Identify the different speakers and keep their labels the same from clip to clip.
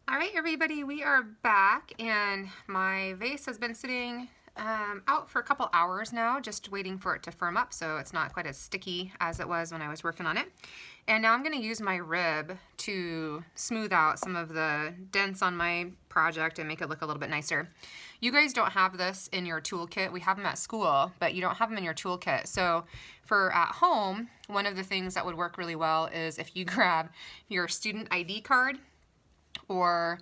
Speaker 1: All right, everybody, we are back, and my vase has been sitting out for a couple hours now, just waiting for it to firm up so it's not quite as sticky as it was when I was working on it. And now I'm going to use my rib to smooth out some of the dents on my project and make it look a little bit nicer. You guys don't have this in your toolkit. We have them at school, but you don't have them in your toolkit. So for at home, one of the things that would work really well is if you grab your student ID card, or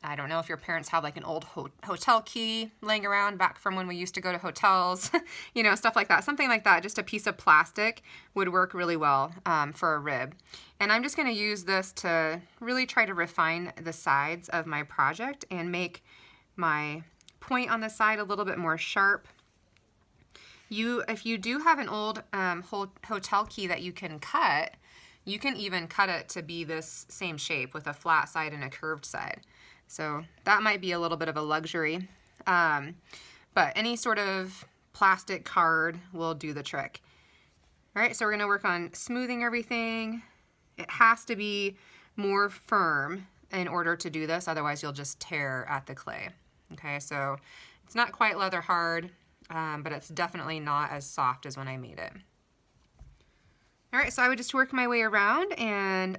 Speaker 1: I don't know if your parents have like an old hotel key laying around back from when we used to go to hotels, you know, stuff like that. Something like that, just a piece of plastic would work really well for a rib. And I'm just going to use this to really try to refine the sides of my project and make my point on the side a little bit more sharp. If you do have an old hotel key that you can cut, you can even cut it to be this same shape with a flat side and a curved side. So that might be a little bit of a luxury. But any sort of plastic card will do the trick. All right, so we're gonna work on smoothing everything. It has to be more firm in order to do this, otherwise you'll just tear at the clay. Okay, so it's not quite leather hard, but it's definitely not as soft as when I made it. All right, so I would just work my way around and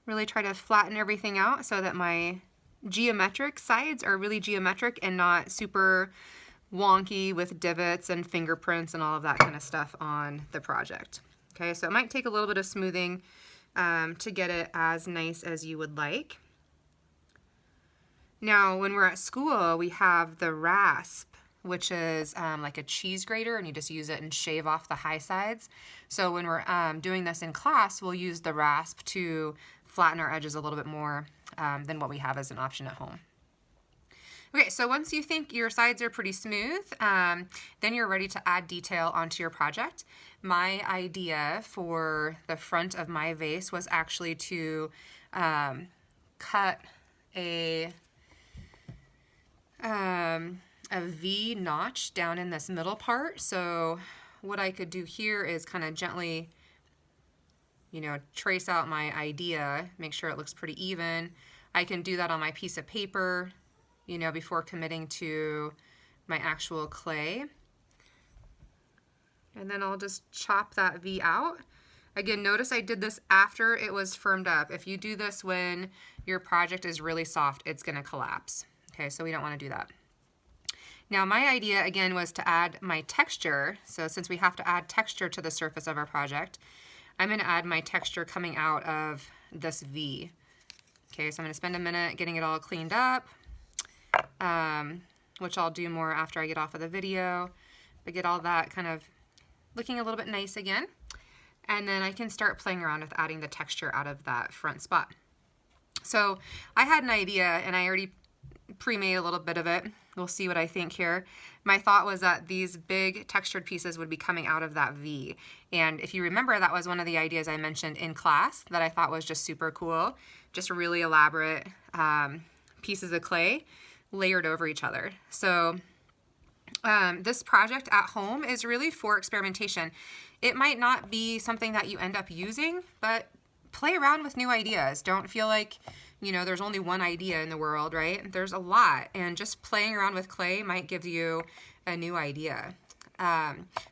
Speaker 1: really try to flatten everything out so that my geometric sides are really geometric and not super wonky with divots and fingerprints and all of that kind of stuff on the project. Okay, so it might take a little bit of smoothing to get it as nice as you would like. Now, when we're at school, we have the rasp, which is like a cheese grater, and you just use it and shave off the high sides. So when we're doing this in class, we'll use the rasp to flatten our edges a little bit more than what we have as an option at home. Okay, so once you think your sides are pretty smooth, then you're ready to add detail onto your project. My idea for the front of my vase was actually to cut a V notch down in this middle part. So what I could do here is kind of gently, you know, trace out my idea, make sure it looks pretty even. I can do that on my piece of paper, you know, before committing to my actual clay. And then I'll just chop that V out. Again, notice I did this after it was firmed up. If you do this when your project is really soft, it's gonna collapse. Okay, so we don't wanna do that. Now my idea again was to add my texture. So since we have to add texture to the surface of our project, I'm gonna add my texture coming out of this V. Okay, so I'm gonna spend a minute getting it all cleaned up, which I'll do more after I get off of the video, but get all that kind of looking a little bit nice again. And then I can start playing around with adding the texture out of that front spot. So I had an idea and I already pre-made a little bit of it. We'll see what I think here. My thought was that these big textured pieces would be coming out of that V. And if you remember, that was one of the ideas I mentioned in class that I thought was just super cool. Just really elaborate pieces of clay layered over each other. So this project at home is really for experimentation. It might not be something that you end up using, but play around with new ideas. Don't feel like, you know, there's only one idea in the world, right? There's a lot, and just playing around with clay might give you a new idea.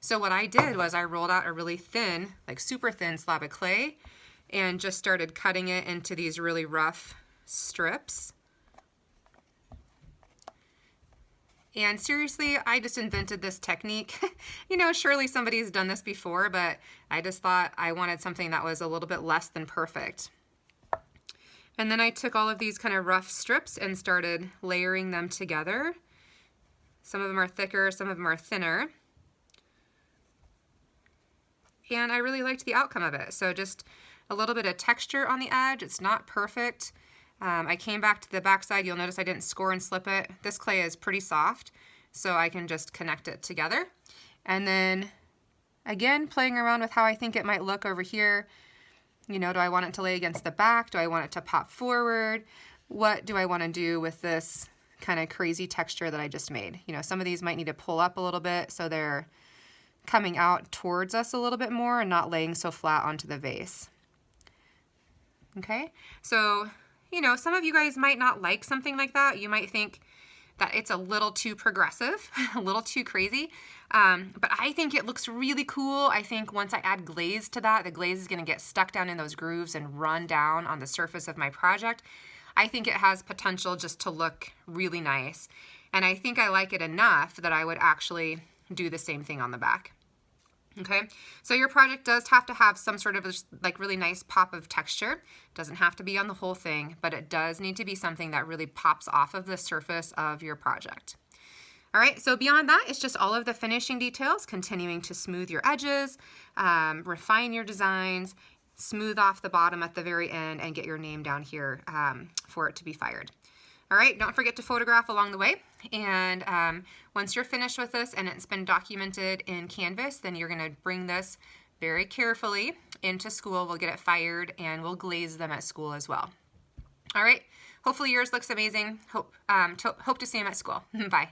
Speaker 1: So what I did was I rolled out a really thin, like super thin slab of clay and just started cutting it into these really rough strips. And seriously, I just invented this technique. You know, surely somebody's done this before, but I just thought I wanted something that was a little bit less than perfect. And then I took all of these kind of rough strips and started layering them together. Some of them are thicker, some of them are thinner. And I really liked the outcome of it. So just a little bit of texture on the edge. It's not perfect. I came back to the back side. You'll notice I didn't score and slip it. This clay is pretty soft, so I can just connect it together. And then again, playing around with how I think it might look over here. You know, do I want it to lay against the back? Do I want it to pop forward? What do I want to do with this kind of crazy texture that I just made? You know, some of these might need to pull up a little bit so they're coming out towards us a little bit more and not laying so flat onto the vase. Okay, so you know, some of you guys might not like something like that. You might think that it's a little too progressive, a little too crazy. But I think it looks really cool. I think once I add glaze to that, the glaze is gonna get stuck down in those grooves and run down on the surface of my project. I think it has potential just to look really nice. And I think I like it enough that I would actually do the same thing on the back. Okay, so your project does have to have some sort of like really nice pop of texture. It doesn't have to be on the whole thing, but it does need to be something that really pops off of the surface of your project. All right, so beyond that, it's just all of the finishing details, continuing to smooth your edges, refine your designs, smooth off the bottom at the very end, and get your name down here for it to be fired. All right, don't forget to photograph along the way. And once you're finished with this and it's been documented in Canvas, then you're gonna bring this very carefully into school. We'll get it fired and we'll glaze them at school as well. All right, hopefully yours looks amazing. Hope to see them at school. Bye.